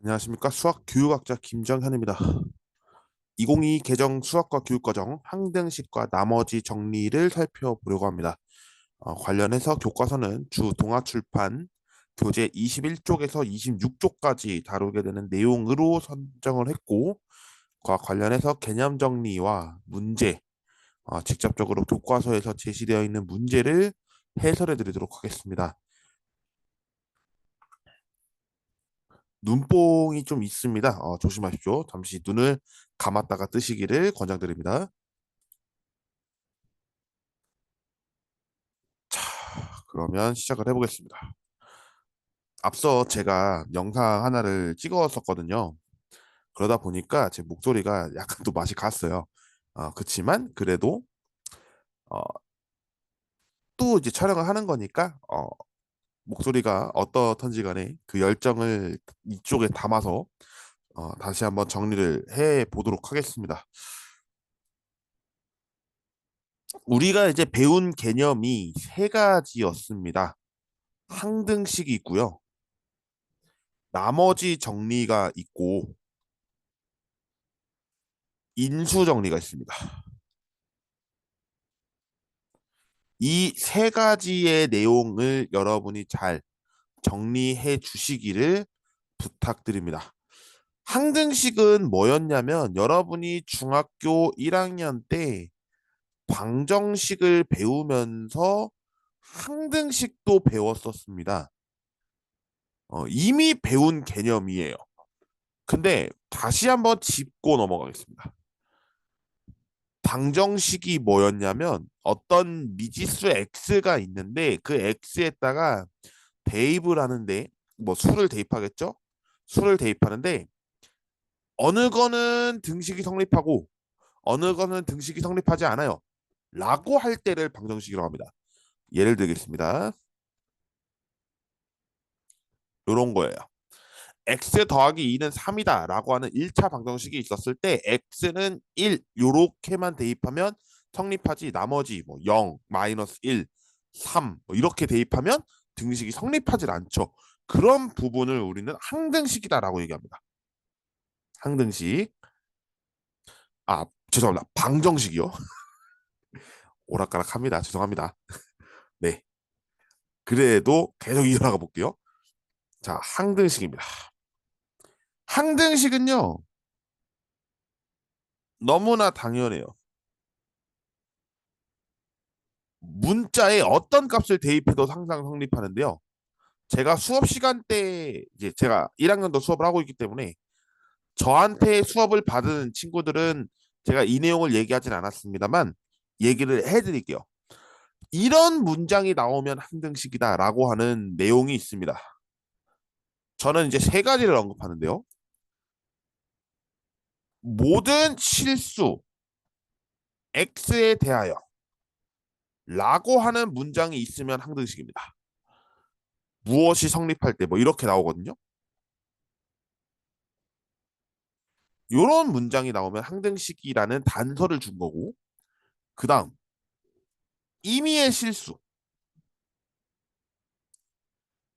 안녕하십니까. 수학교육학자 김정현입니다. 2022 개정 수학과 교육과정 항등식과 나머지 정리를 살펴보려고 합니다. 관련해서 교과서는 주 동아출판 교재 21쪽에서 26쪽까지 다루게 되는 내용으로 선정을 했고, 그와 관련해서 개념 정리와 문제, 직접적으로 교과서에서 제시되어 있는 문제를 해설해 드리도록 하겠습니다. 눈뽕이 좀 있습니다. 조심하십시오. 잠시 눈을 감았다가 뜨시기를 권장드립니다. 자, 그러면 시작을 해보겠습니다. 앞서 제가 영상 하나를 찍었었거든요. 그러다 보니까 제 목소리가 약간 또 맛이 갔어요. 그치만 그래도 어, 또 이제 촬영을 하는 거니까 목소리가 어떻든지 간에 그 열정을 이쪽에 담아서 다시 한번 정리를 해 보도록 하겠습니다. 우리가 이제 배운 개념이 세 가지였습니다. 항등식이 있고요. 나머지 정리가 있고 인수 정리가 있습니다. 이 세 가지의 내용을 여러분이 잘 정리해 주시기를 부탁드립니다. 항등식은 뭐였냐면 여러분이 중학교 1학년 때 방정식을 배우면서 항등식도 배웠었습니다. 이미 배운 개념이에요. 근데 다시 한번 짚고 넘어가겠습니다. 방정식이 뭐였냐면 어떤 미지수 x가 있는데 그 x에다가 대입을 하는데 뭐 수를 대입하겠죠? 수를 대입하는데 어느 거는 등식이 성립하고 어느 거는 등식이 성립하지 않아요. 라고 할 때를 방정식이라고 합니다. 예를 들겠습니다. 이런 거예요. x 더하기 2는 3이다 라고 하는 1차 방정식이 있었을 때 x는 1 요렇게만 대입하면 성립하지 나머지 뭐 0, 마이너스 1, 3 이렇게 대입하면 등식이 성립하지 않죠. 그런 부분을 우리는 항등식이다라고 얘기합니다. 항등식. 죄송합니다. 방정식이요. 오락가락합니다. 죄송합니다. 네. 그래도 계속 이어나가 볼게요. 자, 항등식입니다. 항등식은요, 너무나 당연해요. 문자에 어떤 값을 대입해도 항상 성립하는데요. 제가 수업 시간 때 이제 제가 1학년도 수업을 하고 있기 때문에 저한테 수업을 받은 친구들은 제가 이 내용을 얘기하진 않았습니다만 얘기를 해드릴게요. 이런 문장이 나오면 항등식이다라고 하는 내용이 있습니다. 저는 이제 세 가지를 언급하는데요. 모든 실수 x에 대하여 라고 하는 문장이 있으면 항등식입니다. 무엇이 성립할 때 뭐 이렇게 나오거든요. 이런 문장이 나오면 항등식이라는 단서를 준 거고 그 다음 임의의 실수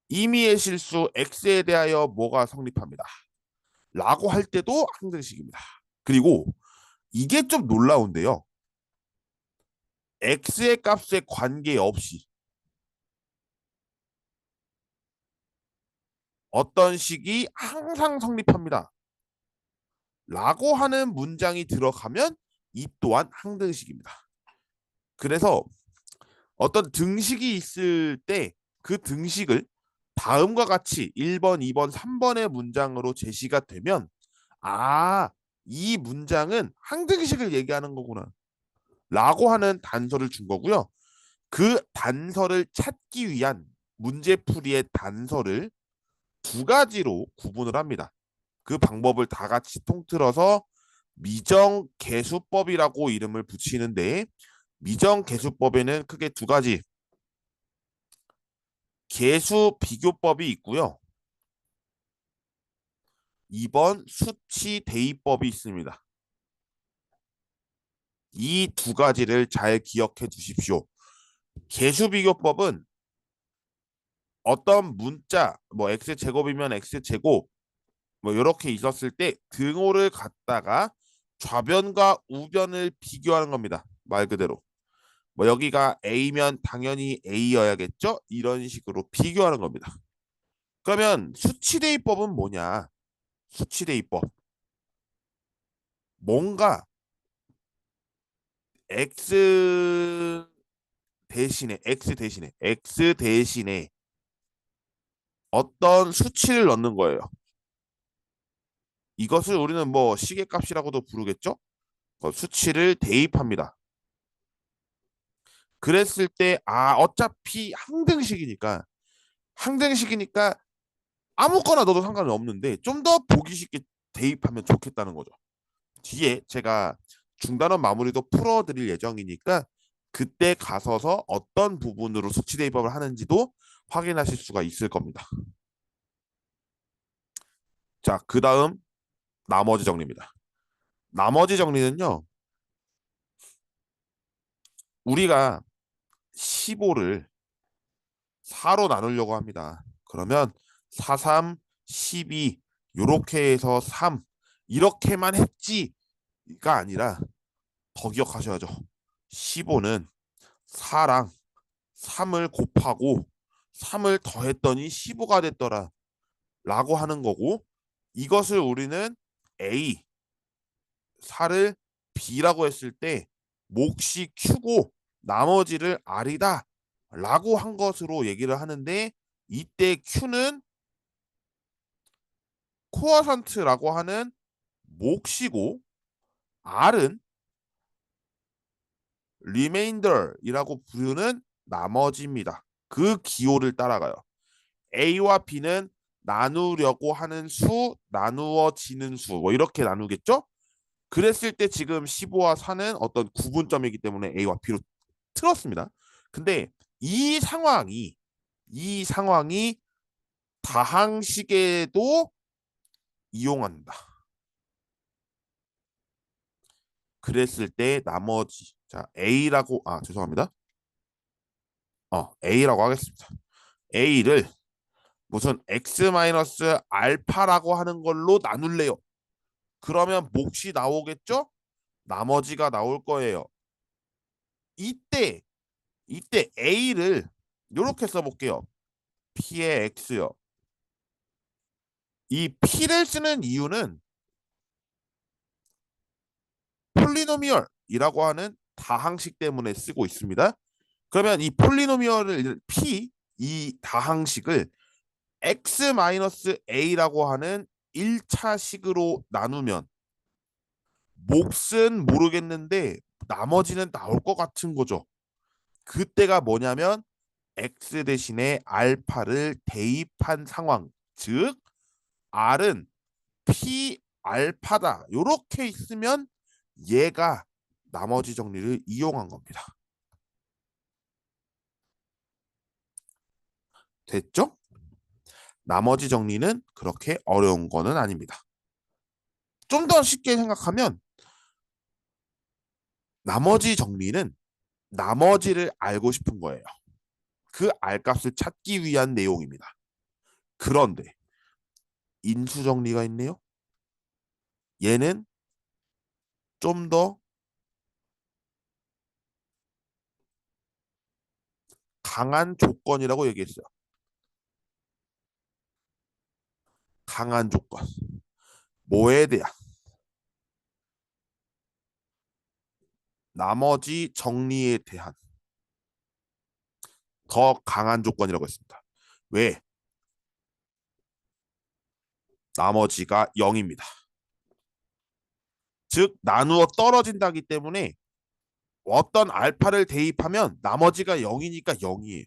임의의 실수 x에 대하여 뭐가 성립합니다. 라고 할 때도 항등식입니다. 그리고 이게 좀 놀라운데요. x의 값에 관계없이 어떤 식이 항상 성립합니다. 라고 하는 문장이 들어가면 이 또한 항등식입니다. 그래서 어떤 등식이 있을 때 그 등식을 다음과 같이 1번, 2번, 3번의 문장으로 제시가 되면 이 문장은 항등식을 얘기하는 거구나 라고 하는 단서를 준 거고요. 그 단서를 찾기 위한 문제풀이의 단서를 두 가지로 구분을 합니다. 그 방법을 다 같이 통틀어서 미정계수법이라고 이름을 붙이는데 미정계수법에는 크게 두 가지 계수비교법이 있고요. 2번 수치대입법이 있습니다. 이 두 가지를 잘 기억해 주십시오. 계수비교법은 어떤 문자, 뭐 x제곱이면 x제곱, 뭐 이렇게 있었을 때 등호를 갖다가 좌변과 우변을 비교하는 겁니다. 말 그대로. 뭐 여기가 A면 당연히 A여야겠죠? 이런 식으로 비교하는 겁니다. 그러면 수치대입법은 뭐냐? 수치대입법. 뭔가 X 대신에 어떤 수치를 넣는 거예요. 이것을 우리는 뭐 시계값이라고도 부르겠죠? 수치를 대입합니다. 그랬을 때, 어차피 항등식이니까 아무거나 넣어도 상관은 없는데 좀 더 보기 쉽게 대입하면 좋겠다는 거죠. 뒤에 제가 중단원 마무리도 풀어드릴 예정이니까 그때 가서서 어떤 부분으로 수치 대입법을 하는지도 확인하실 수가 있을 겁니다. 자, 그 다음 나머지 정리입니다. 나머지 정리는요, 우리가 15를 4로 나누려고 합니다. 그러면 4, 3, 12 요렇게 해서 3 이렇게만 했지가 아니라 더 기억하셔야죠. 15는 4랑 3을 곱하고 3을 더했더니 15가 됐더라 라고 하는 거고 이것을 우리는 A, 4를 B라고 했을 때 몫이 Q고 나머지를 R이다 라고 한 것으로 얘기를 하는데 이때 Q는 코어선트라고 하는 몫이고 R은 리메인더이라고 부르는 나머지입니다. 그 기호를 따라가요. A와 B는 나누려고 하는 수, 나누어지는 수, 뭐 이렇게 나누겠죠? 그랬을 때 지금 15와 4는 어떤 구분점이기 때문에 A와 B로 틀었습니다. 근데 이 상황이 이 상황이 다항식에도 이용한다. 그랬을 때 나머지 자 A라고 죄송합니다. A라고 하겠습니다. A를 무슨 x 마이너스 알파라고 하는 걸로 나눌래요. 그러면 몫이 나오겠죠? 나머지가 나올 거예요. 이때 A를 이렇게 써볼게요. P의 X요. 이 P를 쓰는 이유는 폴리노미얼이라고 하는 다항식 때문에 쓰고 있습니다. 그러면 이 폴리노미얼을 이 다항식을 x-a라고 하는 1차 식으로 나누면 몫은 모르겠는데 나머지는 나올 것 같은 거죠. 그때가 뭐냐면 x 대신에 알파를 대입한 상황, 즉 r은 p 알파다. 이렇게 있으면 얘가 나머지 정리를 이용한 겁니다. 됐죠? 나머지 정리는 그렇게 어려운 거는 아닙니다. 좀 더 쉽게 생각하면 나머지 정리는 나머지를 알고 싶은 거예요. 그 알값을 찾기 위한 내용입니다. 그런데 인수 정리가 있네요. 얘는 좀 더 강한 조건이라고 얘기했어요. 강한 조건. 뭐에 대한 나머지 정리에 대한 더 강한 조건이라고 했습니다. 왜? 나머지가 0입니다. 즉 나누어 떨어진다기 때문에 어떤 알파를 대입하면 나머지가 0이니까 0이에요.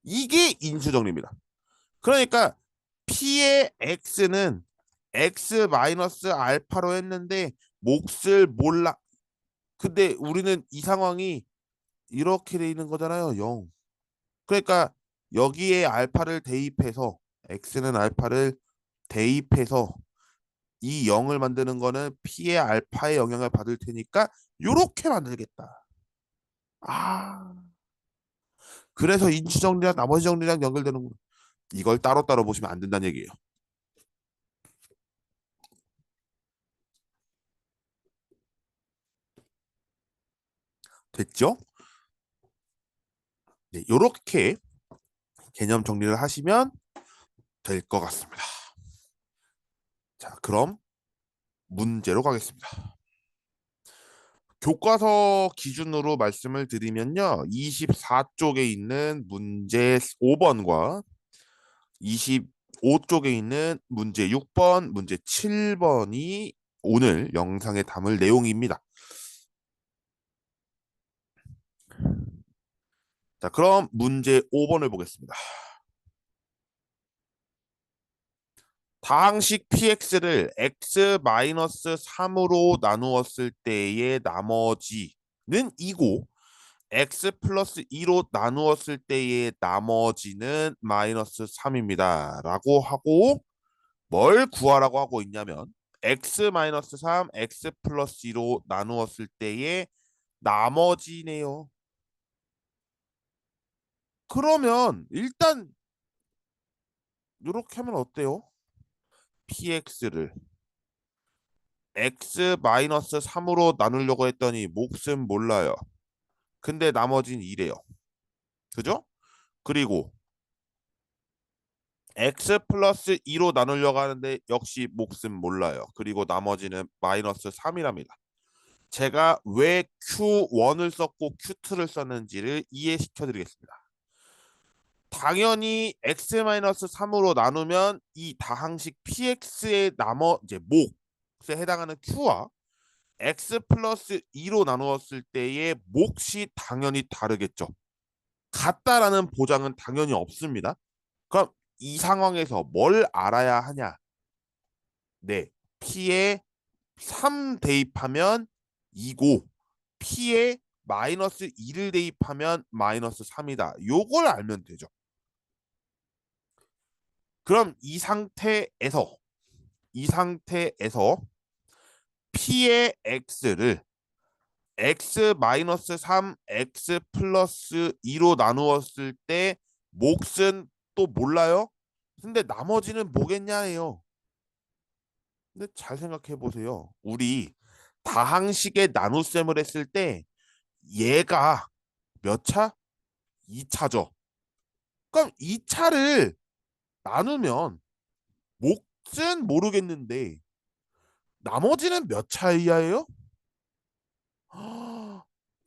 이게 인수정리입니다. 그러니까 P의 X는 X 마이너스 알파로 했는데 몫을 몰라. 근데 우리는 이 상황이 이렇게 돼 있는 거잖아요. 0. 그러니까 여기에 알파를 대입해서 X는 알파를 대입해서 이 0을 만드는 거는 P의 알파의 영향을 받을 테니까 이렇게 만들겠다. 아, 그래서 인수 정리랑 나머지 정리랑 연결되는구나. 이걸 따로따로 보시면 안 된다는 얘기예요. 됐죠? 네, 요렇게 개념 정리를 하시면 될 것 같습니다. 자, 그럼 문제로 가겠습니다. 교과서 기준으로 말씀을 드리면요. 24쪽에 있는 문제 5번과 25쪽에 있는 문제 6번, 문제 7번이 오늘 영상에 담을 내용입니다. 자, 그럼 문제 5번을 보겠습니다. 다항식 px를 x-3으로 나누었을 때의 나머지는 2고 x 플러스 2로 나누었을 때의 나머지는 마이너스 3입니다. 라고 하고 뭘 구하라고 하고 있냐면 x 마이너스 3, x 플러스 2로 나누었을 때의 나머지네요. 그러면 일단 이렇게 하면 어때요? px를 x 마이너스 3으로 나누려고 했더니 몫은 몰라요. 근데 나머지는 2래요. 그죠? 그리고 x 플러스 2로 나누려고 하는데 역시 몫은 몰라요. 그리고 나머지는 마이너스 3이랍니다. 제가 왜 Q1을 썼고 Q2를 썼는지를 이해시켜 드리겠습니다. 당연히 x-3으로 나누면 이 다항식 px의 이제 몫에 해당하는 q와 x 플러스 2로 나누었을 때의 몫이 당연히 다르겠죠. 같다라는 보장은 당연히 없습니다. 그럼 이 상황에서 뭘 알아야 하냐? 네, p에 3 대입하면 2고 p에 마이너스 2를 대입하면 마이너스 3이다. 요걸 알면 되죠. 그럼 이 상태에서 p의 x를 x 마이너스 3, x 플러스 2로 나누었을 때 몫은 또 몰라요? 근데 나머지는 뭐겠냐예요. 근데 잘 생각해 보세요. 우리 다항식의 나눗셈을 했을 때 얘가 몇 차? 2차죠. 그럼 2차를 나누면 몫은 모르겠는데 나머지는 몇 차 이하예요?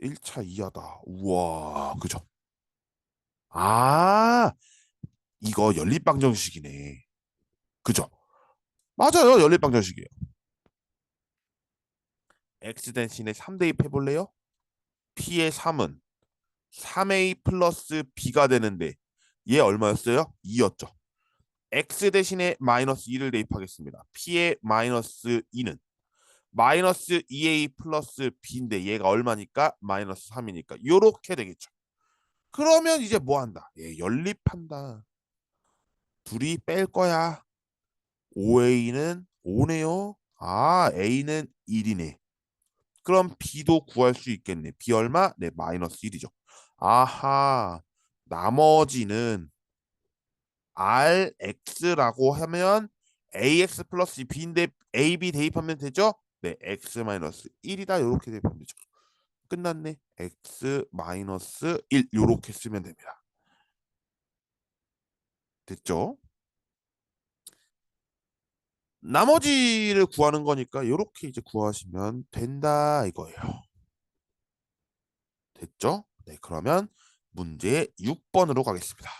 1차 이하다. 우와, 그죠? 아, 이거 연립방정식이네. 그죠? 맞아요, 연립방정식이에요. x 대신에 3 대입해 볼래요? p의 3은 3a 플러스 b가 되는데 얘 얼마였어요? 2였죠. x 대신에 마이너스 2를 대입하겠습니다. p의 마이너스 2는 마이너스 2a 플러스 b인데 얘가 얼마니까? 마이너스 3이니까 요렇게 되겠죠. 그러면 이제 뭐 한다? 예, 연립한다. 둘이 뺄 거야. 5a는 5네요. 아, a는 1이네. 그럼 b도 구할 수 있겠네. b 얼마? 네, 마이너스 1이죠. 아하, 나머지는 rx라고 하면 ax 플러스 b인데 ab 대입하면 되죠? 네, x 마이너스 1이다. 이렇게 대입하면 되죠. 끝났네. x 마이너스 1 이렇게 쓰면 됩니다. 됐죠? 나머지를 구하는 거니까 이렇게 이제 구하시면 된다 이거예요. 됐죠? 네, 그러면 문제 6번으로 가겠습니다.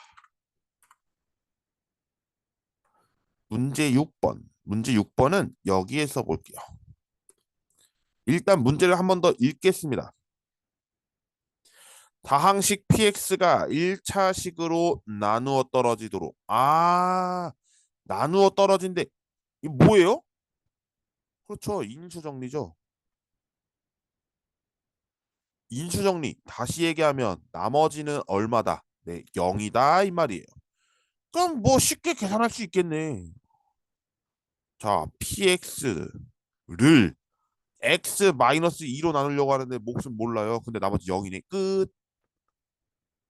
문제 6번. 문제 6번은 여기에서 볼게요. 일단 문제를 한 번 더 읽겠습니다. 다항식 px가 1차식으로 나누어 떨어지도록. 아, 나누어 떨어진데 이 뭐예요? 그렇죠. 인수정리죠. 인수정리. 다시 얘기하면 나머지는 얼마다? 네, 0이다 이 말이에요. 그럼 뭐 쉽게 계산할 수 있겠네. 자, px를 x 마이너스 2로 나누려고 하는데 몫은 몰라요. 근데 나머지 0이네. 끝.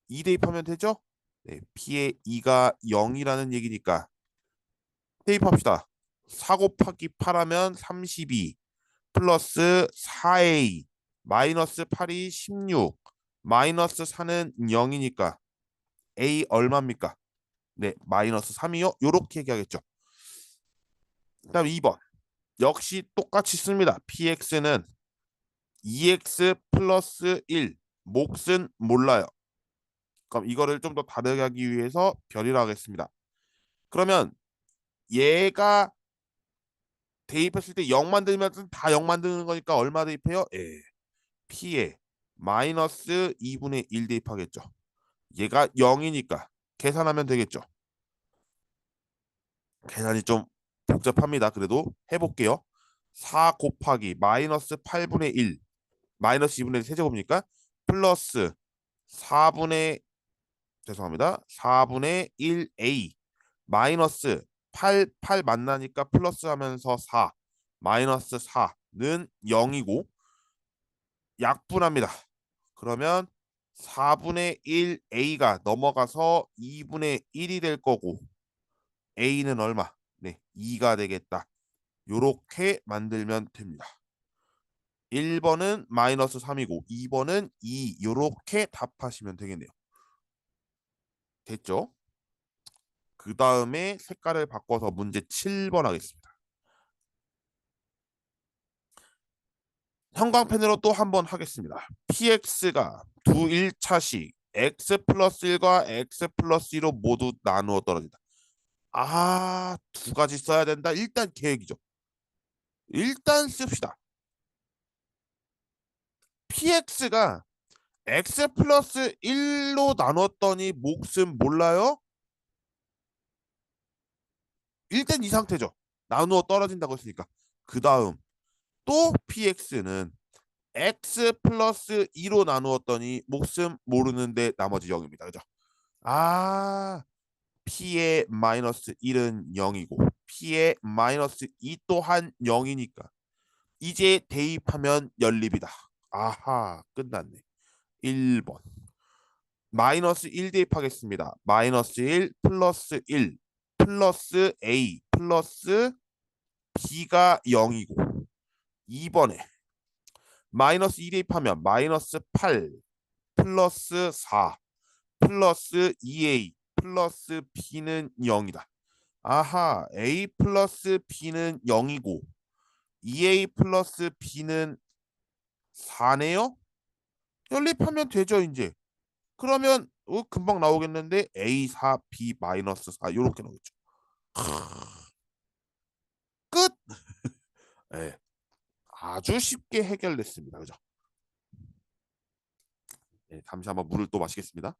2 대입하면 되죠? 네, p의 2가 0이라는 얘기니까 대입합시다. 4 곱하기 8 하면 32 플러스 4a 마이너스 8이 16, 마이너스 4는 0이니까 A 얼마입니까? 네, 마이너스 3이요. 요렇게 얘기하겠죠. 그다음 2번. 역시 똑같이 씁니다. px는 2x 플러스 1, 몫은 몰라요. 그럼 이거를 좀 더 다르게 하기 위해서 별이라 하겠습니다. 그러면 얘가 대입했을 때 0 만들면 다 0 만드는 거니까 얼마 대입해요? 예. p에 마이너스 2분의 1 대입하겠죠. 얘가 0이니까 계산하면 되겠죠. 계산이 좀 복잡합니다. 그래도 해볼게요. 4 곱하기 마이너스 8분의 1 마이너스 2분의 1 세제곱이니까 플러스 4분의 죄송합니다. 4분의 1a 마이너스 8 만나니까 플러스 하면서 4 마이너스 4는 0이고 약분합니다. 그러면 4분의 1a가 넘어가서 2분의 1이 될 거고 a는 얼마? 네, 2가 되겠다. 요렇게 만들면 됩니다. 1번은 마이너스 3이고 2번은 2 요렇게 답하시면 되겠네요. 됐죠? 그 다음에 색깔을 바꿔서 문제 7번 하겠습니다. 형광펜으로 또 한 번 하겠습니다. px가 두 1차식 x 플러스 1과 x 플러스 2로 모두 나누어 떨어진다. 아, 두 가지 써야 된다. 일단 계획이죠. 일단 씁시다. px가 x 플러스 1로 나눴더니 몫은 몰라요? 일단 이 상태죠. 나누어 떨어진다고 했으니까. 그 다음 또 px는 x 플러스 2로 나누었더니 몫은 모르는데 나머지 0입니다. 그죠? 아, p의 마이너스 1은 0이고 p의 마이너스 2 또한 0이니까 이제 대입하면 연립이다. 아하, 끝났네. 1번. 마이너스 1 대입하겠습니다. 마이너스 1 플러스 1 플러스 a 플러스 b가 0이고 2번에 마이너스 2 대입하면 마이너스 8 플러스 4 플러스 2a 플러스 b는 0이다. 아하, a 플러스 b는 0이고 2a 플러스 b는 4네요? 연립하면 되죠, 이제. 그러면 금방 나오겠는데 a 4 b 마이너스 4 이렇게 나오겠죠. 끝. 네, 아주 쉽게 해결됐습니다. 그죠? 네, 잠시 한번 물을 또 마시겠습니다.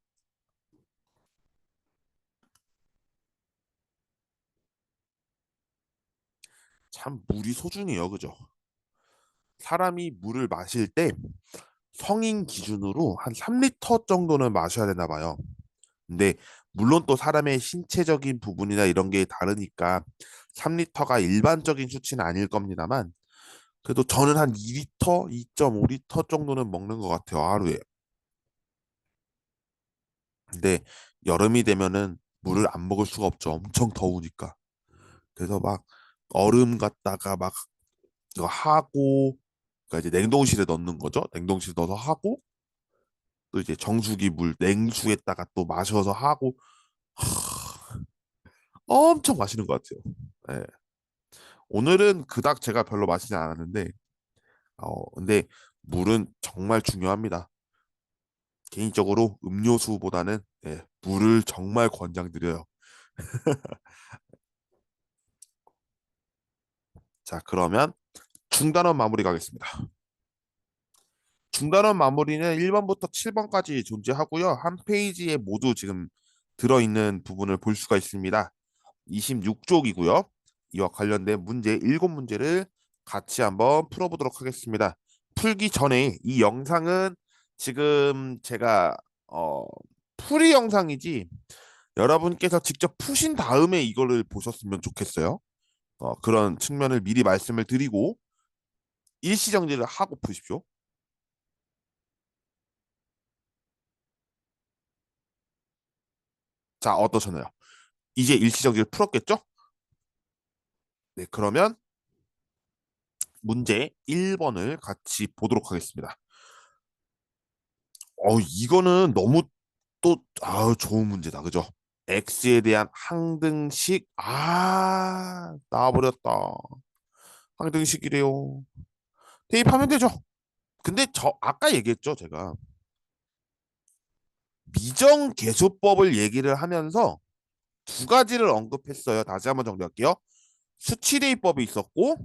참 물이 소중해요. 그죠? 사람이 물을 마실 때 성인 기준으로 한 3리터 정도는 마셔야 되나 봐요. 근데 물론 또 사람의 신체적인 부분이나 이런 게 다르니까 3리터가 일반적인 수치는 아닐 겁니다만 그래도 저는 한 2리터, 2.5리터 정도는 먹는 것 같아요, 하루에. 근데 여름이 되면은 물을 안 먹을 수가 없죠. 엄청 더우니까. 그래서 막 얼음 갖다가 막 이거 하고 그러니까 이제 냉동실에 넣는 거죠. 냉동실에 넣어서 하고 또 이제 정수기 물 냉수에다가 또 마셔서 하고 엄청 마시는 것 같아요. 예. 오늘은 그닥 제가 별로 마시지 않았는데 근데 물은 정말 중요합니다. 개인적으로 음료수보다는 물을 정말 권장드려요. 자, 그러면 중단원 마무리 가겠습니다. 중단원 마무리는 1번부터 7번까지 존재하고요. 한 페이지에 모두 지금 들어있는 부분을 볼 수가 있습니다. 26쪽이고요. 이와 관련된 문제 7문제를 같이 한번 풀어보도록 하겠습니다. 풀기 전에 이 영상은 지금 제가 풀이 영상이지 여러분께서 직접 푸신 다음에 이거를 보셨으면 좋겠어요. 그런 측면을 미리 말씀을 드리고 일시정지를 하고 푸십시오. 자, 어떠셨나요? 이제 일시정지를 풀었겠죠? 네, 그러면 문제 1번을 같이 보도록 하겠습니다. 이거는 너무 또, 좋은 문제다. 그죠? X에 대한 항등식, 나와버렸다. 항등식이래요. 대입하면 되죠. 근데 아까 얘기했죠, 제가. 미정계수법을 얘기를 하면서 두 가지를 언급했어요. 다시 한번 정리할게요. 수치대입법이 있었고,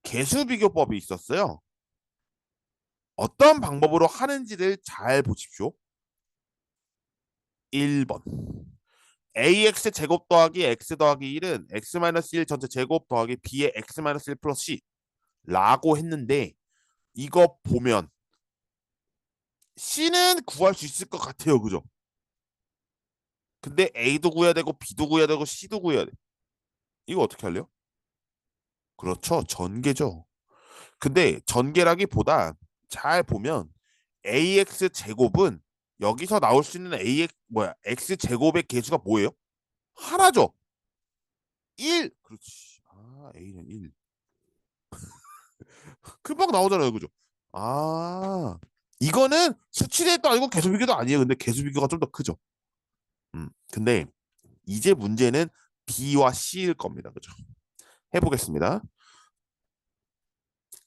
계수비교법이 있었어요. 어떤 방법으로 하는지를 잘 보십시오. 1번. ax 제곱 더하기 x 더하기 1은 x-1 전체 제곱 더하기 b의 x-1 플러스 c 라고 했는데 이거 보면 c는 구할 수 있을 것 같아요. 그죠? 근데 a도 구해야 되고 b도 구해야 되고 c도 구해야 돼. 이거 어떻게 할래요? 그렇죠. 전개죠. 근데 전개라기보다 잘 보면 ax 제곱은 여기서 나올 수 있는 x 제곱의 개수가 뭐예요? 하나죠. 1. 그렇지. a는 1. 금방 나오잖아요. 그죠? 아, 이거는 수치대도 아니고 계수비교도 아니에요. 근데 계수비교가 좀 더 크죠. 근데 이제 문제는 B와 C일 겁니다. 그죠? 해보겠습니다.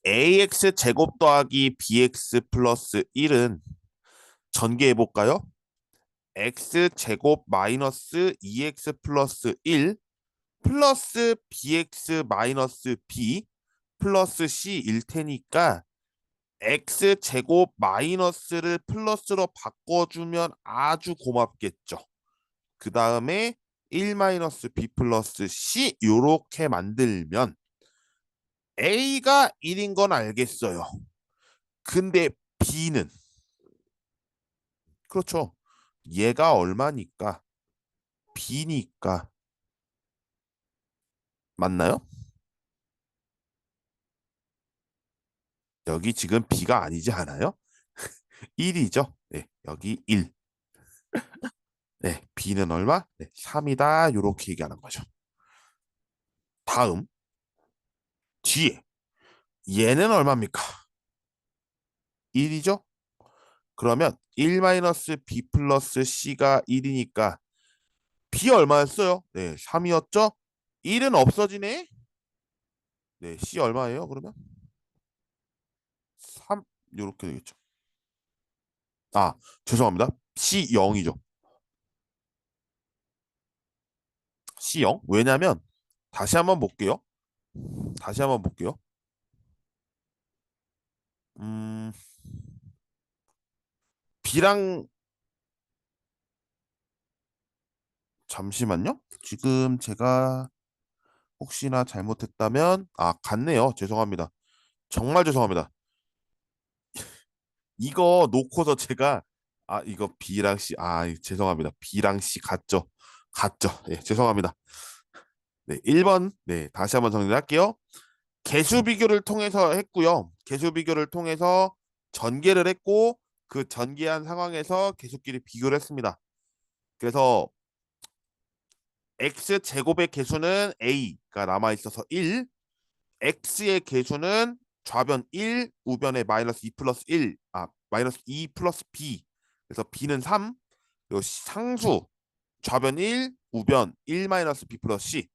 AX 제곱 더하기 BX 플러스 1은 전개해볼까요? X 제곱 마이너스 2X 플러스 1 플러스 BX 마이너스 B 플러스 C일 테니까 x 제곱 마이너스를 플러스로 바꿔주면 아주 고맙겠죠. 그 다음에 1 마이너스 b 플러스 c 요렇게 만들면 a가 1인 건 알겠어요. 근데 b는 그렇죠. 얘가 얼마니까 b니까 맞나요? 여기 지금 b가 아니지 않아요? 1이죠. 네, 여기 1. 네, b는 얼마? 네, 3이다. 요렇게 얘기하는 거죠. 다음 뒤에 얘는 얼마입니까? 1이죠? 그러면 1-b 플러스 c가 1이니까 b 얼마였어요? 네, 3이었죠? 1은 없어지네? 네, c 얼마예요? 그러면 3 이렇게 되겠죠. 아, 죄송합니다. c 0이죠. c 0? 왜냐면 다시 한번 볼게요. 다시 한번 볼게요. 음, b랑 잠시만요. 지금 제가 혹시나 잘못했다면 같네요. 죄송합니다. 정말 죄송합니다. 이거 놓고서 제가 이거 B랑 C 죄송합니다. B랑 C 같죠? 같죠? 네, 죄송합니다. 네, 1번 네, 다시 한번 정리할게요. 개수 비교를 통해서 했고요. 개수 비교를 통해서 전개를 했고 그 전개한 상황에서 개수끼리 비교를 했습니다. 그래서 x 제곱의 개수는 a가 남아 있어서 1, x의 개수는 좌변 1, 우변에 마이너스 2 플러스 1, 마이너스 2 플러스 b. 그래서 b는 3, 그리고 상수 좌변 1, 우변 1 마이너스 b 플러스 c.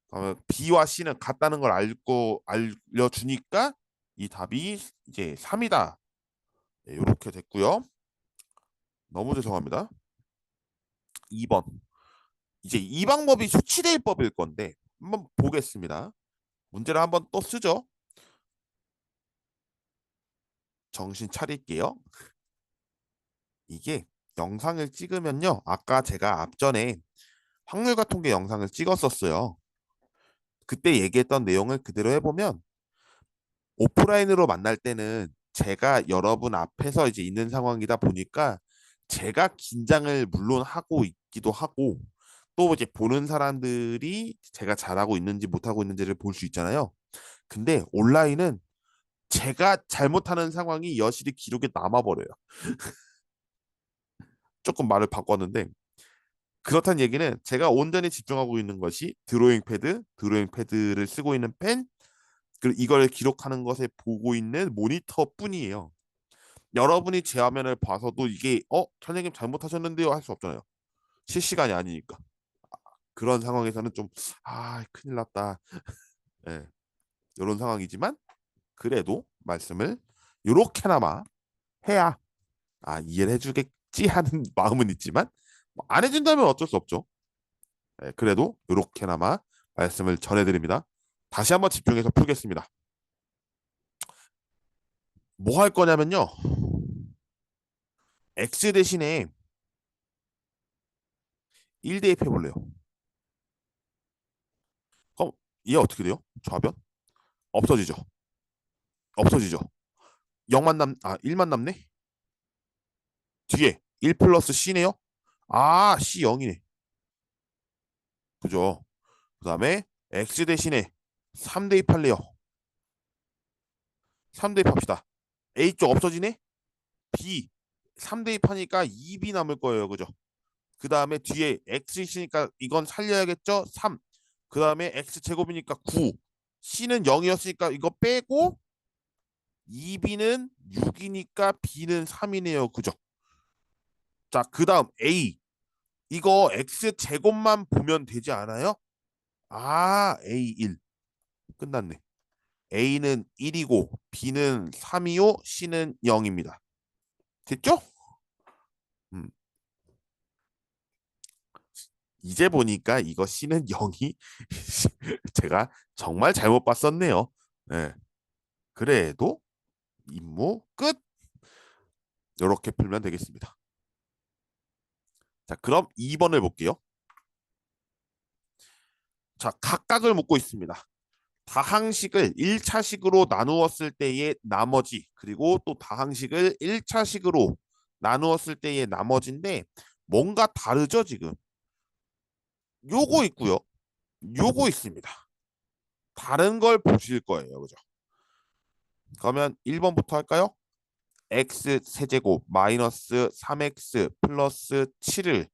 그러면 b와 c는 같다는 걸 알고 알려주니까 이 답이 이제 3이다. 네, 이렇게 됐고요. 너무 죄송합니다. 2번. 이제 이 방법이 수치대입법일 건데 한번 보겠습니다. 문제를 한번 또 쓰죠. 정신 차릴게요. 이게 영상을 찍으면요. 아까 제가 앞전에 확률과 통계 영상을 찍었었어요. 그때 얘기했던 내용을 그대로 해보면 오프라인으로 만날 때는 제가 여러분 앞에서 이제 있는 상황이다 보니까 제가 긴장을 물론 하고 있기도 하고 또 이제 보는 사람들이 제가 잘하고 있는지 못하고 있는지를 볼 수 있잖아요. 근데 온라인은 제가 잘못하는 상황이 여실히 기록에 남아버려요. 조금 말을 바꿨는데 그렇다는 얘기는 제가 온전히 집중하고 있는 것이 드로잉 패드, 드로잉 패드를 쓰고 있는 펜, 그리고 이걸 기록하는 것에 보고 있는 모니터뿐이에요. 여러분이 제 화면을 봐서도 이게 선생님 잘못하셨는데요 할 수 없잖아요. 실시간이 아니니까. 그런 상황에서는 좀 큰일 났다. 예, 이런 상황이지만 그래도 말씀을 요렇게나마 해야 이해를 해주겠지 하는 마음은 있지만 안 해준다면 어쩔 수 없죠. 예, 그래도 요렇게나마 말씀을 전해드립니다. 다시 한번 집중해서 풀겠습니다. 뭐 할 거냐면요. X 대신에 1 대입해 볼래요. 그럼 얘 어떻게 돼요? 좌변? 없어지죠. 없어지죠. 0만 1만 남네? 뒤에 1 플러스 C네요? C 0이네. 그죠? 그 다음에 X 대신에 3 대입할래요. 3 대입합시다. A 쪽 없어지네? B 3 대입하니까 2B 남을 거예요. 그죠? 그 다음에 뒤에 X 있으니까 이건 살려야겠죠? 3. 그 다음에 X 제곱이니까 9. C는 0이었으니까 이거 빼고 2B는 6이니까 B는 3이네요. 그죠? 자, 그 다음 A. 이거 X 제곱만 보면 되지 않아요? A 1. 끝났네. A는 1이고 B는 3이요. C는 0입니다. 됐죠? 음. 이제 보니까 이거 C는 0이 제가 정말 잘못 봤었네요. 네. 그래도 임무 끝. 이렇게 풀면 되겠습니다. 자, 그럼 2번을 볼게요. 자, 각각을 묻고 있습니다. 다항식을 1차식으로 나누었을 때의 나머지, 그리고 또 다항식을 1차식으로 나누었을 때의 나머지인데 뭔가 다르죠, 지금. 요거 있고요. 요거 있습니다. 다른 걸 보실 거예요. 그죠? 그러면 1번부터 할까요? x 세제곱 마이너스 3x 플러스 7을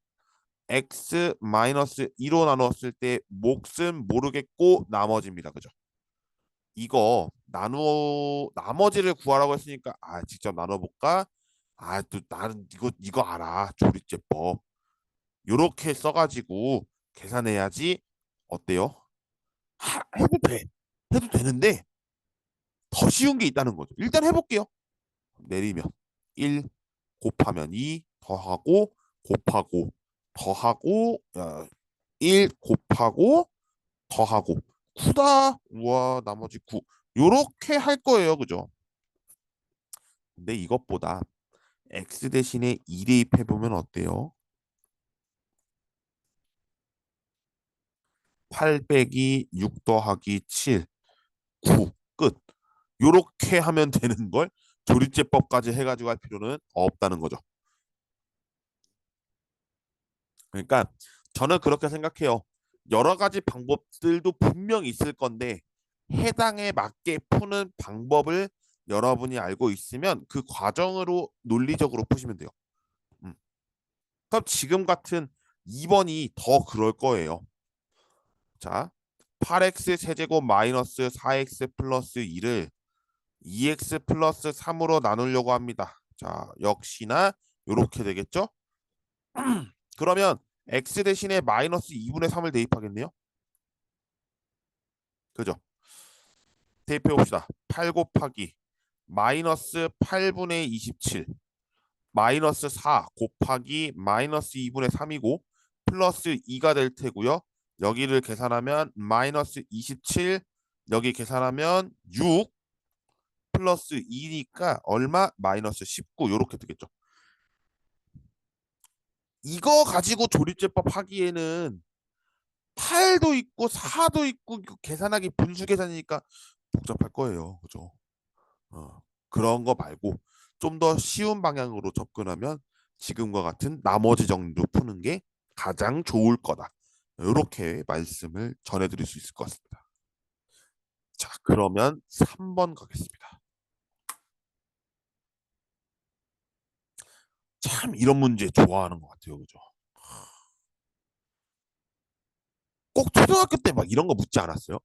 x 마이너스 2로 나누었을 때 몫은 모르겠고 나머지입니다. 그죠? 이거 나머지를 구하라고 했으니까 직접 나눠볼까? 또 나는 이거 알아. 조리제법. 요렇게 써가지고 계산해야지. 어때요? 해도 돼. 해도 되는데 더 쉬운 게 있다는 거죠. 일단 해볼게요. 내리면 1 곱하면 2 더하고 곱하고 더하고 1 곱하고 더하고 9다. 우와, 나머지 9. 요렇게 할 거예요. 그죠? 근데 이것보다 x 대신에 2 대입해 보면 어때요? 8 빼기 6 더하기 7 9 끝. 요렇게 하면 되는 걸 조리제법까지 해가지고 할 필요는 없다는 거죠. 그러니까 저는 그렇게 생각해요. 여러 가지 방법들도 분명 있을 건데 해당에 맞게 푸는 방법을 여러분이 알고 있으면 그 과정으로 논리적으로 푸시면 돼요. 음. 그럼 지금 같은 2번이 더 그럴 거예요. 자, 8x 세제곱 마이너스 4x 플러스 2를 2x 플러스 3으로 나누려고 합니다. 자, 역시나 이렇게 되겠죠? 그러면 x 대신에 마이너스 2분의 3을 대입하겠네요. 그죠? 대입해 봅시다. 8 곱하기 마이너스 8분의 27 마이너스 4 곱하기 마이너스 2분의 3이고 플러스 2가 될 테고요. 여기를 계산하면 마이너스 27 여기 계산하면 6 플러스 2니까 얼마? 마이너스 19 이렇게 되겠죠. 이거 가지고 조립제법 하기에는 8도 있고 4도 있고 계산하기 분수 계산이니까 복잡할 거예요. 그죠? 그런 거 말고 좀 더 쉬운 방향으로 접근하면 지금과 같은 나머지 정도 푸는 게 가장 좋을 거다. 이렇게 말씀을 전해드릴 수 있을 것 같습니다. 자, 그러면 3번 가겠습니다. 참 이런 문제 좋아하는 것 같아요. 그죠? 꼭 초등학교 때 막 이런 거 묻지 않았어요?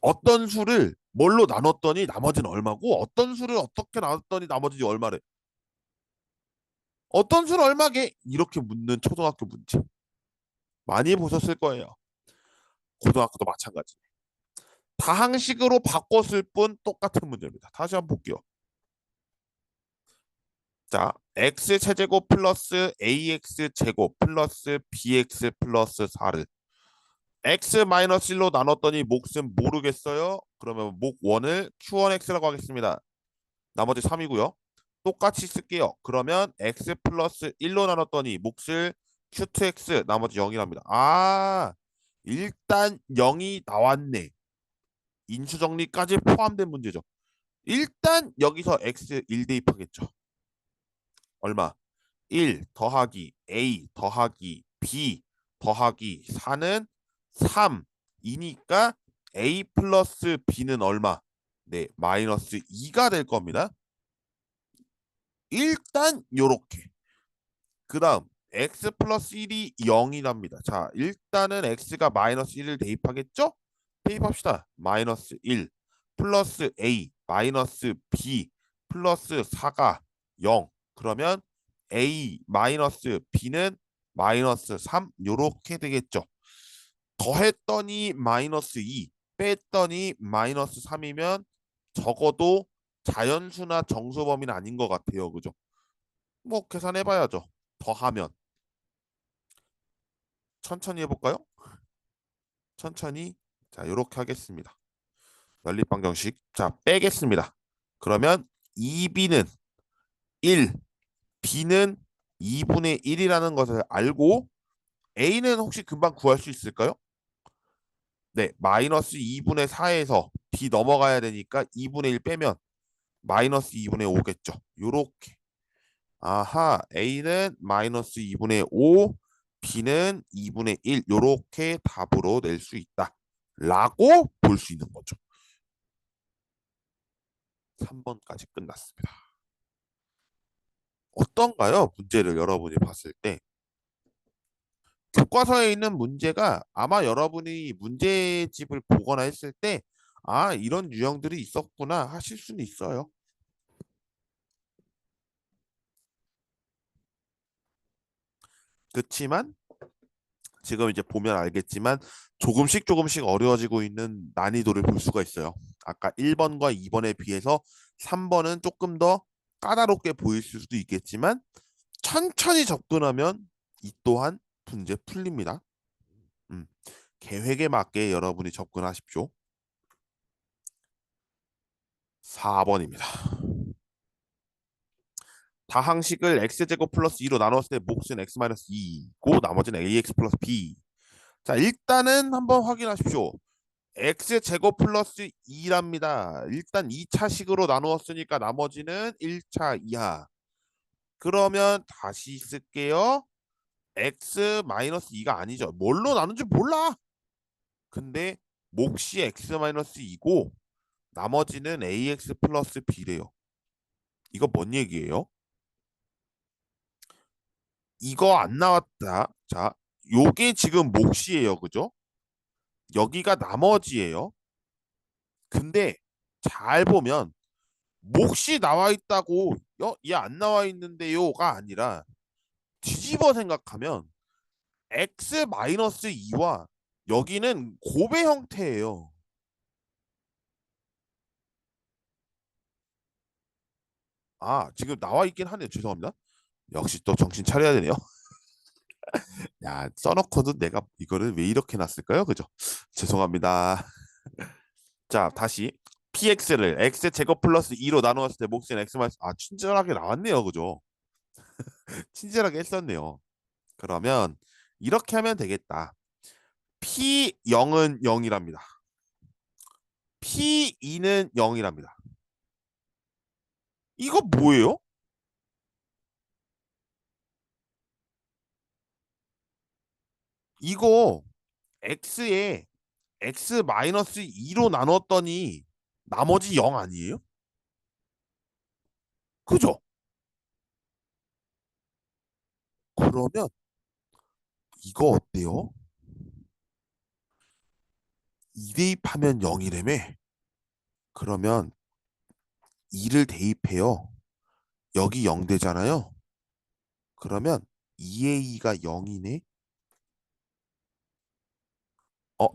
어떤 수를 뭘로 나눴더니 나머지는 얼마고 어떤 수를 어떻게 나눴더니 나머지 얼마래. 어떤 수는 얼마게? 이렇게 묻는 초등학교 문제 많이 보셨을 거예요. 고등학교도 마찬가지. 다항식으로 바꿨을 뿐 똑같은 문제입니다. 다시 한번 볼게요. 자, x 세제곱 플러스 ax 제곱 플러스 bx 플러스 4를 x 마이너스 1로 나눴더니 몫은 모르겠어요. 그러면 목 1을 q1x라고 하겠습니다. 나머지 3이고요. 똑같이 쓸게요. 그러면 x 플러스 1로 나눴더니 몫을 q2x 나머지 0이랍니다. 아, 일단 0이 나왔네. 인수정리까지 포함된 문제죠. 일단 여기서 x 1 대입하겠죠. 얼마? 1 더하기 a 더하기 b 더하기 4는 3이니까 a 플러스 b는 얼마? 네, 마이너스 2가 될 겁니다. 일단 요렇게. 그 다음 x 플러스 1이 0이랍니다. 자, 일단은 x가 마이너스 1을 대입하겠죠? 대입합시다. 마이너스 1 플러스 a 마이너스 b 플러스 4가 0. 그러면 a 마이너스 b는 마이너스 3 요렇게 되겠죠. 더했더니 마이너스 2 뺐더니 마이너스 3이면 적어도 자연수나 정수 범위는 아닌 것 같아요. 그죠? 뭐 계산해봐야죠. 더하면 천천히 해볼까요? 천천히. 자, 요렇게 하겠습니다. 연립방정식. 자, 빼겠습니다. 그러면 2b는 1, b는 2분의 1이라는 것을 알고 a는 혹시 금방 구할 수 있을까요? 네, 마이너스 2분의 4에서 b 넘어가야 되니까 2분의 1 빼면 마이너스 2분의 5겠죠. 요렇게. 아하, a는 마이너스 2분의 5, b는 2분의 1 요렇게 답으로 낼 수 있다. 라고 볼 수 있는 거죠. 3번까지 끝났습니다. 어떤가요? 문제를 여러분이 봤을 때. 교과서에 있는 문제가 아마 여러분이 문제집을 보거나 했을 때, 아, 이런 유형들이 있었구나 하실 수는 있어요. 그렇지만 지금 이제 보면 알겠지만 조금씩 조금씩 어려워지고 있는 난이도를 볼 수가 있어요. 아까 1번과 2번에 비해서 3번은 조금 더 까다롭게 보일 수도 있겠지만 천천히 접근하면 이 또한 문제 풀립니다. 음, 계획에 맞게 여러분이 접근하십시오. 4번입니다. 다항식을 x제곱 플러스 2로 나눴을 때 몫은 x 마이너스 2고 나머지는 ax 플러스 b. 자, 일단은 한번 확인하십시오. x제곱 플러스 2랍니다. 일단 2차식으로 나누었으니까 나머지는 1차 이하. 그러면 다시 쓸게요. x 마이너스 2가 아니죠. 뭘로 나눈지 몰라. 근데 몫이 x 마이너스 2고 나머지는 ax 플러스 b래요. 이거 뭔 얘기예요? 이거 안 나왔다. 자, 요게 지금 몫이에요. 그죠? 여기가 나머지예요. 근데 잘 보면 몫이 나와 있다고 얘 안 나와 있는데요가 아니라 뒤집어 생각하면 x 마이너스 2와 여기는 곱의 형태예요. 아, 지금 나와 있긴 하네요. 죄송합니다. 역시 또 정신 차려야 되네요. 야, 써놓고도 내가 이거를 왜 이렇게 놨을까요? 그죠? 죄송합니다. 자, 다시 px를 x 제곱 플러스 2로 나누었을 때 몫은 x 마이너스 친절하게 나왔네요. 그죠? 친절하게 했었네요. 그러면 이렇게 하면 되겠다. P0은 0이랍니다. P2는 0이랍니다. 이거 뭐예요? 이거 X에 X 마이너스 2로 나눴더니 나머지 0 아니에요? 그죠? 그러면 이거 어때요? 2 대입하면 0이라며? 그러면 2를 대입해요. 여기 0 되잖아요. 그러면 2의 2가 0이네?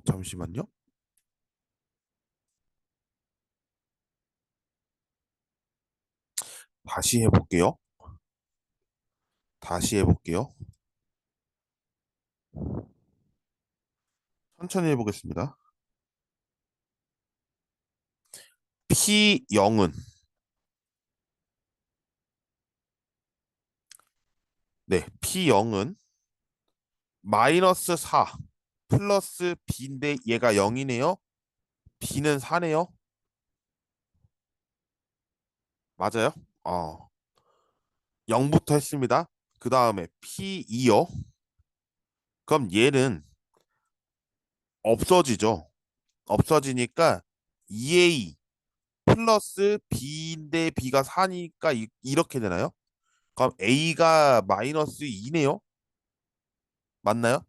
잠시만요. 다시 해볼게요. 다시 해볼게요. 천천히 해보겠습니다. P0은, 네, P0은 마이너스 4 플러스 B인데 얘가 0이네요. B는 4네요. 맞아요? 어, 0부터 했습니다. 그 다음에 P2요. 그럼 얘는 없어지죠. 없어지니까 2A 플러스 B인데 B가 4니까 이렇게 되나요? 그럼 A가 마이너스 2네요. 맞나요?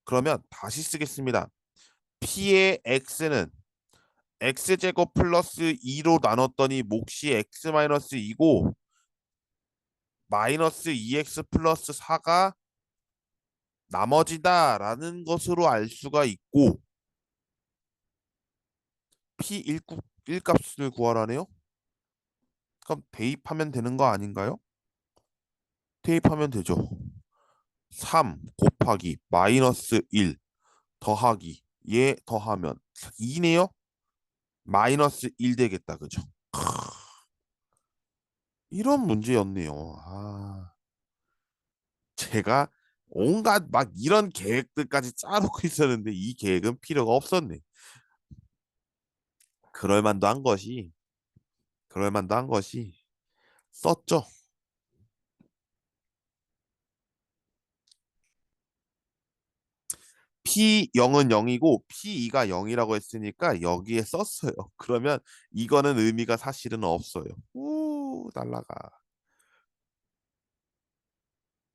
그러면 다시 쓰겠습니다. P의 X는 X제곱 플러스 2로 나눴더니 몫이 X 마이너스 2고 마이너스 2X 플러스 4가 나머지다라는 것으로 알 수가 있고 P1 값을 구하라네요. 그럼 대입하면 되는 거 아닌가요? 대입하면 되죠. 3 곱하기 마이너스 1 더하기 얘 더하면 2네요. 마이너스 1 되겠다. 그죠? 이런 문제였네요. 제가 온갖 막 이런 계획들까지 짜놓고 있었는데 이 계획은 필요가 없었네. 그럴 만도 한 것이 그럴 만도 한 것이 썼죠. P0은 0이고 P2가 0이라고 했으니까 여기에 썼어요. 그러면 이거는 의미가 사실은 없어요. 우 날라가.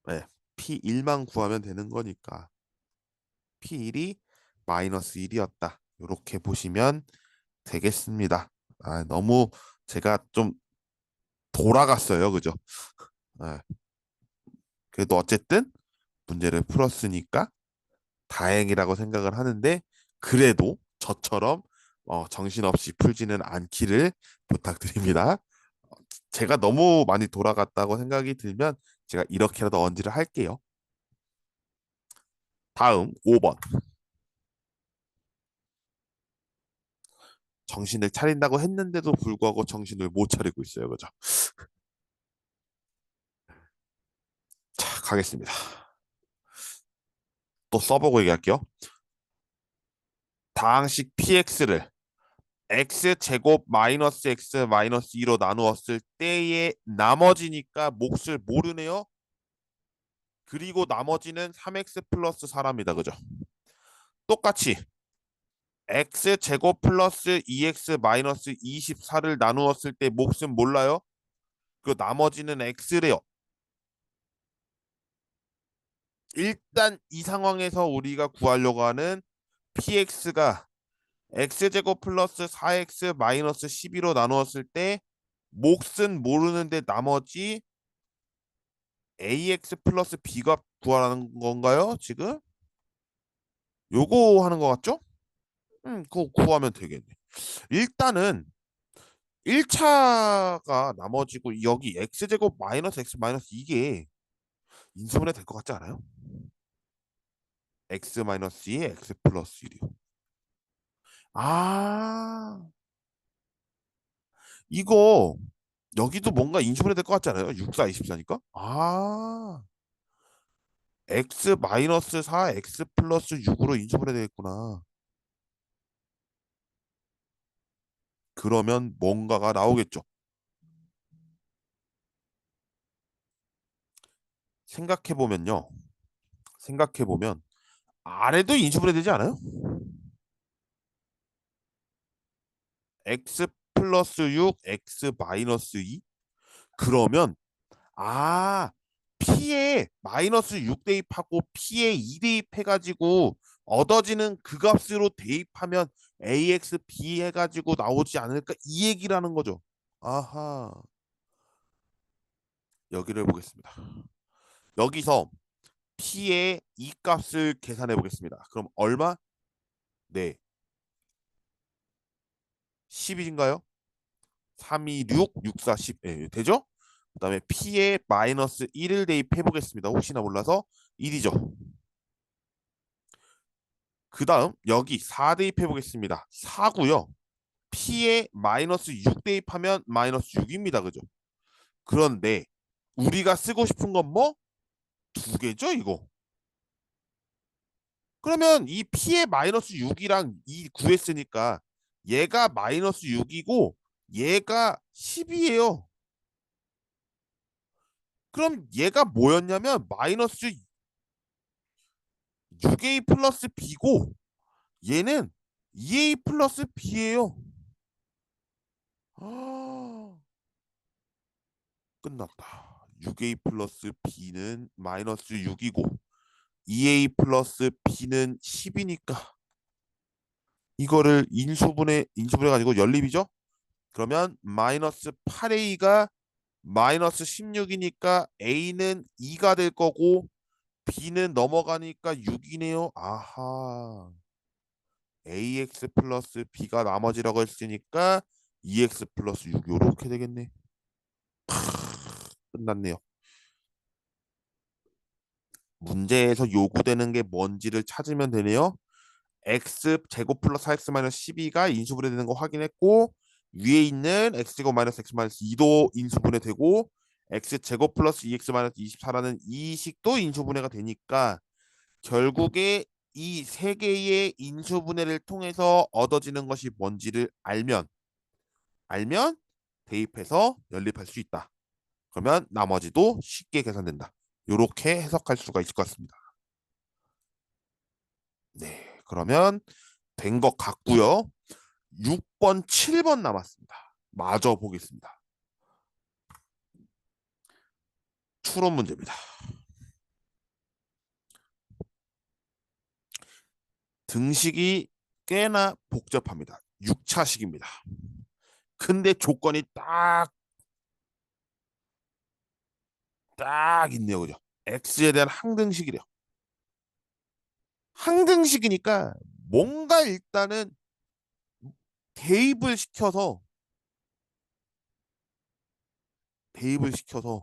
네, P1만 구하면 되는 거니까. P1이 마이너스 1이었다. 이렇게 보시면 되겠습니다. 너무 제가 좀 돌아갔어요. 그죠? 네, 그래도 어쨌든 문제를 풀었으니까 다행이라고 생각을 하는데 그래도 저처럼 정신없이 풀지는 않기를 부탁드립니다. 제가 너무 많이 돌아갔다고 생각이 들면 제가 이렇게라도 언지를 할게요. 다음 5번. 정신을 차린다고 했는데도 불구하고 정신을 못 차리고 있어요. 그죠? 자, 가겠습니다. 또 써보고 얘기할게요. 다항식 px를 x제곱 마이너스 x 마이너스 2로 나누었을 때의 나머지니까 몫을 모르네요. 그리고 나머지는 3x 플러스 4랍니다. 그죠? 똑같이 x제곱 플러스 2x 마이너스 24를 나누었을 때 몫은 몰라요. 그 나머지는 x래요. 일단 이 상황에서 우리가 구하려고 하는 px가 x제곱 플러스 4x 마이너스 12로 나누었을 때 몫은 모르는데 나머지 ax 플러스 b가 구하라는 건가요? 지금? 요거 하는 것 같죠? 그거 구하면 되겠네. 일단은 1차가 나머지고 여기 x제곱 마이너스 x 마이너스 이게 인수분해 될 것 같지 않아요? x 마이너스 2에 x 플러스 1이요. 아, 이거 여기도 뭔가 인수분해 될 것 같지 않아요? 6, 4, 24니까? x 마이너스 4, x 플러스 6으로 인수분해 되겠구나. 그러면 뭔가가 나오겠죠. 생각해보면요. 생각해보면 아래도 인수분해 되지 않아요? x 플러스 6, x 마이너스 2? 그러면 P에 마이너스 6 대입하고 P에 2 대입해가지고 얻어지는 그 값으로 대입하면 ax b 해가지고 나오지 않을까 이 얘기라는 거죠. 아하. 여기를 보겠습니다. 여기서 p의 이 값을 계산해 보겠습니다. 그럼 얼마? 네. 10인가요? 3, 2, 6, 6, 4, 10. 예, 되죠? 그다음에 p의 마이너스 1을 대입해 보겠습니다. 혹시나 몰라서 1이죠. 그다음 여기 4 대입해 보겠습니다. 4고요. p에 마이너스 6 대입하면 마이너스 6입니다. 그죠? 그런데 우리가 쓰고 싶은 건 뭐? 두 개죠, 이거. 그러면 이 p의 마이너스 6이랑 이 구했으니까 얘가 마이너스 6이고 얘가 10이에요. 그럼 얘가 뭐였냐면 마이너스 6a 플러스 b고 얘는 2a 플러스 b예요. 아, 끝났다. 6a 플러스 b는 마이너스 6이고 2a 플러스 b는 10이니까 이거를 인수분해가 아니고 연립이죠? 그러면 마이너스 8a가 마이너스 16이니까 a는 2가 될 거고 b는 넘어가니까 6이네요. 아하. ax 플러스 b가 나머지라고 했으니까 2x 플러스 6 이렇게 되겠네. 끝났네요. 문제에서 요구되는 게 뭔지를 찾으면 되네요. x 제곱 플러스 4x 마이너스 12가 인수분해되는 거 확인했고 위에 있는 x 제곱 마이너스 x 마이너스 2도 인수분해되고 x 제곱 플러스 2x 마이너스 24라는 이 식도 인수분해가 되니까 결국에 이 세 개의 인수분해를 통해서 얻어지는 것이 뭔지를 알면 대입해서 연립할 수 있다. 그러면 나머지도 쉽게 계산된다. 이렇게 해석할 수가 있을 것 같습니다. 네, 그러면 된 것 같고요. 6번, 7번 남았습니다. 마저 보겠습니다. 추론 문제입니다. 등식이 꽤나 복잡합니다. 6차식입니다. 근데 조건이 딱 있네요. 그죠? X에 대한 항등식이래요. 항등식이니까 뭔가 일단은 대입을 시켜서 대입을 시켜서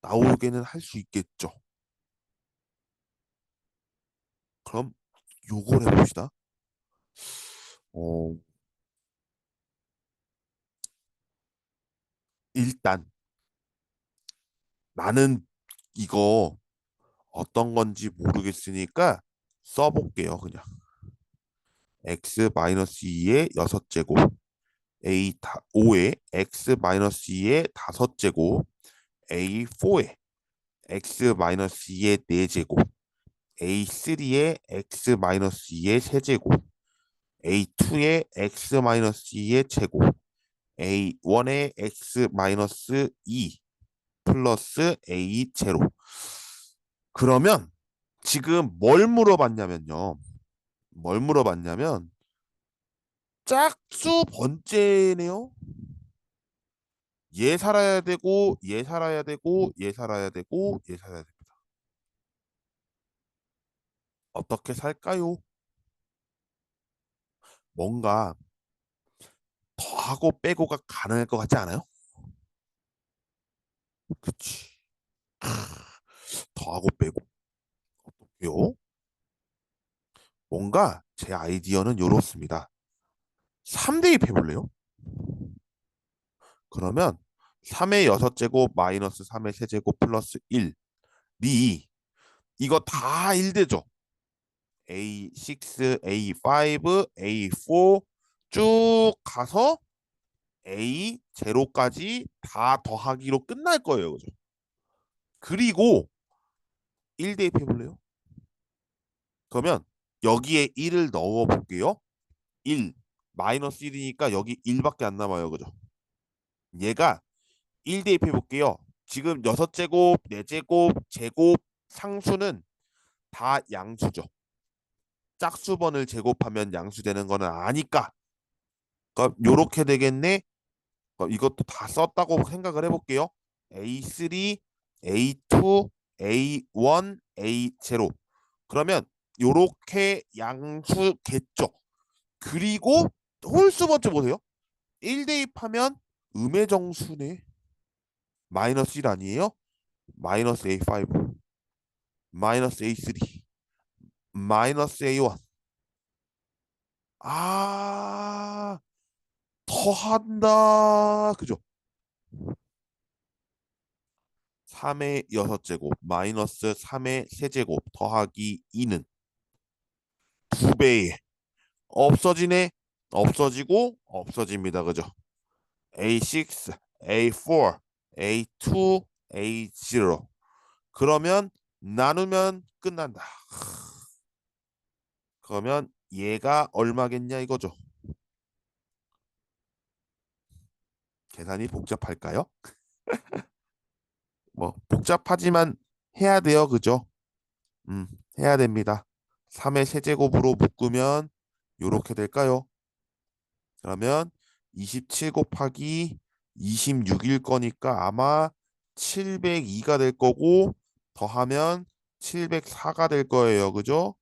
나오게는 할 수 있겠죠. 그럼 요걸 해봅시다. 어, 일단 나는 이거 어떤 건지 모르겠으니까 써볼게요. 그냥 x 마이너스 2의 6제곱 a 5의 x 마이너스 2의 5제곱 a 4의 x 마이너스 2의 4제곱 a 3의 x 마이너스 2의 세제곱 a 2의 x 마이너스 2의 제곱 a 1의 x 마이너스 2 플러스 a 제로. 그러면 지금 뭘 물어봤냐면 짝수 번째네요. 얘 살아야 되고 얘 살아야 되고 얘 살아야 되고 얘 살아야 됩니다. 어떻게 살까요? 뭔가 더하고 빼고가 가능할 것 같지 않아요? 그치. 더하고 빼고 어떻게요? 뭔가 제 아이디어는 이렇습니다. 3대입 해볼래요? 그러면 3의 6제곱 마이너스 3의 세제곱 플러스 1 니 이거 다 1대죠. A6, A5, A4 쭉 가서 A0까지 다 더하기로 끝날 거예요. 그죠? 그리고 1 대입해 볼래요? 그러면 여기에 1을 넣어 볼게요. 1 마이너스 1이니까 여기 1밖에 안 남아요. 그죠? 얘가 1 대입해 볼게요. 지금 6제곱, 4제곱, 제곱 상수는 다 양수죠. 짝수번을 제곱하면 양수되는 거는 아니까. 그러니까 요렇게 되겠네. 이것도 다 썼다고 생각을 해볼게요. A3, A2, A1, A0. 그러면 요렇게 양수겠죠. 그리고 홀수 번째 보세요. 1 대입하면 음의 정수네. 마이너스 1 아니에요? 마이너스 A5, 마이너스 A3, 마이너스 A1. 아, 더한다. 그죠? 3의 6제곱 마이너스 3의 세제곱 더하기 2는 2배에 없어지네. 없어지고 없어집니다. 그죠? A6, A4, A2, A0. 그러면 나누면 끝난다. 그러면 얘가 얼마겠냐 이거죠. 계산이 복잡할까요? 뭐 복잡하지만 해야 돼요. 그죠? 음, 해야 됩니다. 3의 세제곱으로 묶으면 요렇게 될까요? 그러면 27 곱하기 26일 거니까 아마 702가 될 거고 더하면 704가 될 거예요. 그죠?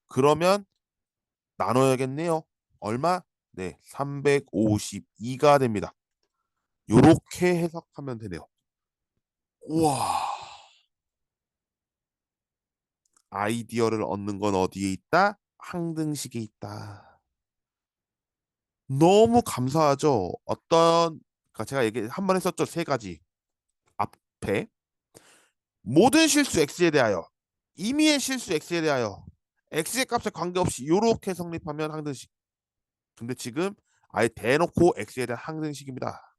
그러면 나눠야겠네요. 얼마? 네, 352가 됩니다. 요렇게 해석하면 되네요. 우와. 아이디어를 얻는 건 어디에 있다? 항등식에 있다. 너무 감사하죠. 그러니까 제가 얘기 한 번 했었죠. 세 가지. 앞에 모든 실수 x에 대하여, 임의의 실수 x에 대하여 x의 값에 관계없이 이렇게 성립하면 항등식. 근데 지금 아예 대놓고 x에 대한 항등식입니다.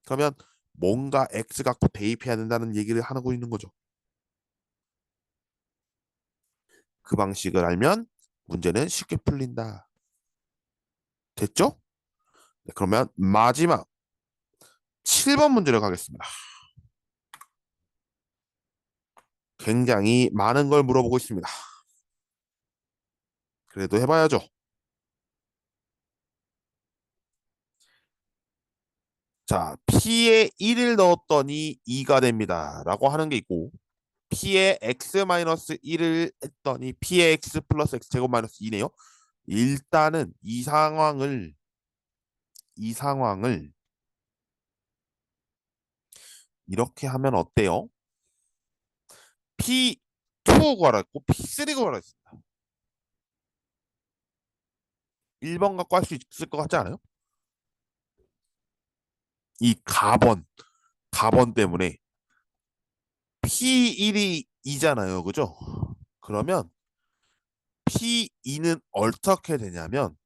그러면 뭔가 x 갖고 대입해야 된다는 얘기를 하고 있는 거죠. 그 방식을 알면 문제는 쉽게 풀린다. 됐죠? 네, 그러면 마지막 7번 문제를 가겠습니다. 굉장히 많은 걸 물어보고 있습니다. 그래도 해봐야죠. 자, P에 1을 넣었더니 2가 됩니다. 라고 하는 게 있고, P에 X-1을 했더니 P에 X 플러스 X제곱 마이너스 2네요. 일단은 이 상황을 이렇게 하면 어때요? P2 구하라고 P3 구하라 했습니다. 1번 갖고 할 수 있을 것 같지 않아요? 이 가번 때문에 P1이 2잖아요. 그죠? 그러면 P2는 어떻게 되냐면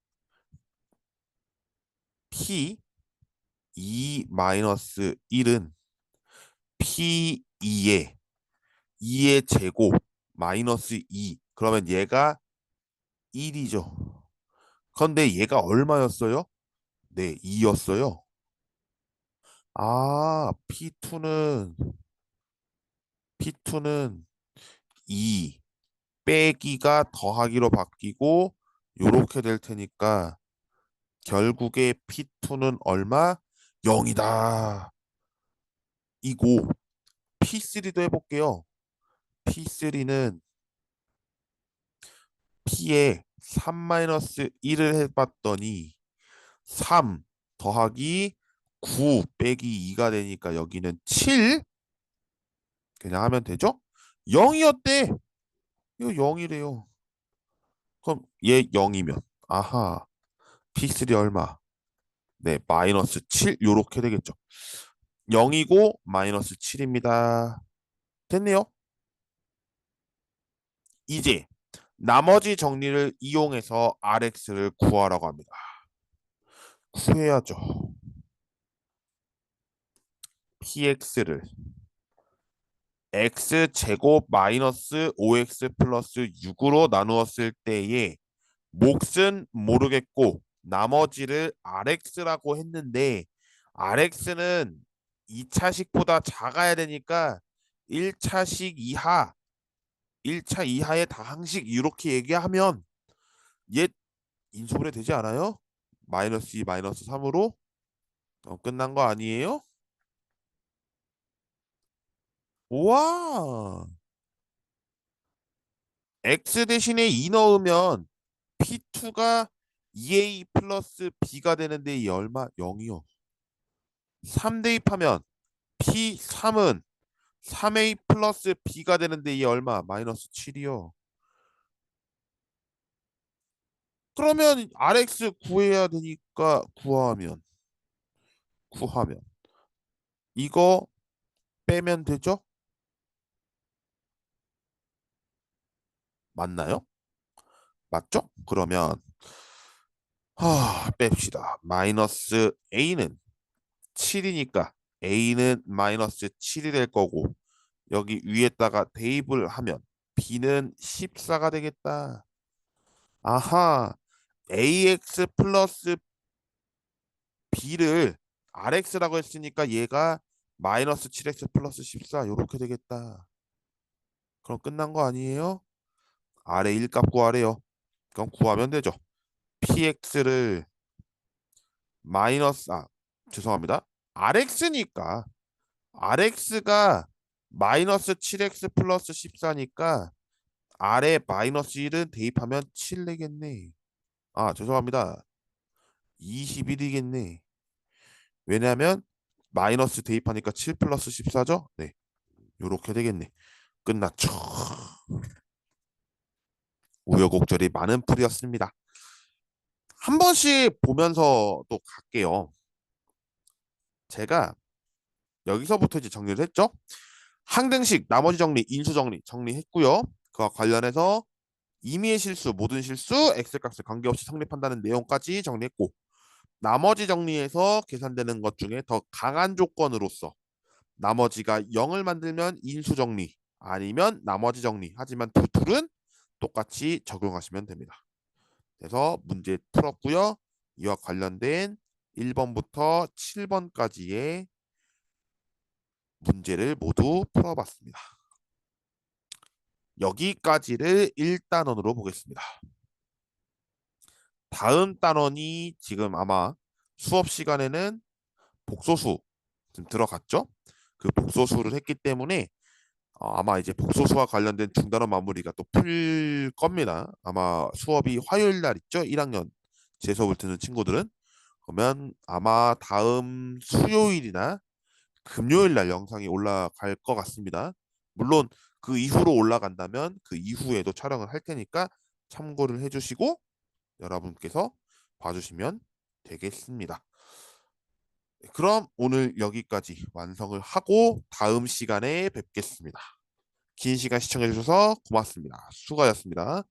P2 마이너스 1은 P2의 2의 제곱 마이너스 2. 그러면 얘가 1이죠. 그런데 얘가 얼마였어요? 네, 2였어요. 아, P2는 2 빼기가 더하기로 바뀌고 요렇게 될 테니까 결국에 P2는 얼마? 0이다. 이고 P3도 해볼게요. P3는 P에 3-1을 해봤더니 3 더하기 9 빼기 2가 되니까 여기는 7 그냥 하면 되죠? 0이었대. 이거 0이래요. 그럼 얘 0이면 아하 P3 얼마? 네 마이너스 7 요렇게 되겠죠. 0이고 마이너스 7입니다. 됐네요. 이제 나머지 정리를 이용해서 RX를 구하라고 합니다. 구해야죠. PX를 X제곱 마이너스 5X 플러스 6으로 나누었을 때의 몫은 모르겠고 나머지를 RX라고 했는데 RX는 2차식보다 작아야 되니까 1차식 이하, 1차 이하의 다항식 이렇게 얘기하면 얘 인수분해 되지 않아요? 마이너스 2 마이너스 3으로 끝난 거 아니에요? 우와. x 대신에 2 넣으면 P2가 2A 플러스 B가 되는데 이 얼마? 0이요. 3 대입하면 P3은 3A 플러스 B가 되는데 이 얼마? 마이너스 7이요. 그러면 RX 구해야 되니까 구하면 이거 빼면 되죠? 맞나요? 맞죠? 그러면 뺍시다. 마이너스 A는 7이니까 A는 마이너스 7이 될 거고 여기 위에다가 대입을 하면 B는 14가 되겠다. 아하, AX 플러스 B를 RX라고 했으니까 얘가 마이너스 7X 플러스 14 이렇게 되겠다. 그럼 끝난 거 아니에요? 아래 1값 구하래요. 그럼 구하면 되죠. PX를 마이너스 죄송합니다. RX니까 RX가 마이너스 7X 플러스 14니까 아래 마이너스 1은 대입하면 7 되겠네. 죄송합니다. 21이겠네. 왜냐하면 마이너스 대입하니까 7 플러스 14죠? 네. 요렇게 되겠네. 끝났죠. 우여곡절이 많은 풀이었습니다. 한 번씩 보면서 또 갈게요. 제가 여기서부터 이제 정리를 했죠. 항등식, 나머지 정리, 인수 정리 정리했고요. 그와 관련해서 임의의 실수, 모든 실수, X값을 관계없이 성립한다는 내용까지 정리했고 나머지 정리에서 계산되는 것 중에 더 강한 조건으로서 나머지가 0을 만들면 인수 정리 아니면 나머지 정리 하지만 두 툴은 똑같이 적용하시면 됩니다. 그래서 문제 풀었고요. 이와 관련된 1번부터 7번까지의 문제를 모두 풀어봤습니다. 여기까지를 1단원으로 보겠습니다. 다음 단원이 지금 아마 수업 시간에는 복소수 지금 들어갔죠? 그 복소수를 했기 때문에 아마 이제 복소수와 관련된 중단원 마무리가 또 풀 겁니다. 아마 수업이 화요일 날 있죠? 1학년 제 수업을 듣는 친구들은 그러면 아마 다음 수요일이나 금요일 날 영상이 올라갈 것 같습니다. 물론 그 이후로 올라간다면 그 이후에도 촬영을 할 테니까 참고를 해주시고 여러분께서 봐주시면 되겠습니다. 그럼 오늘 여기까지 완성을 하고 다음 시간에 뵙겠습니다. 긴 시간 시청해주셔서 고맙습니다. 수고하셨습니다.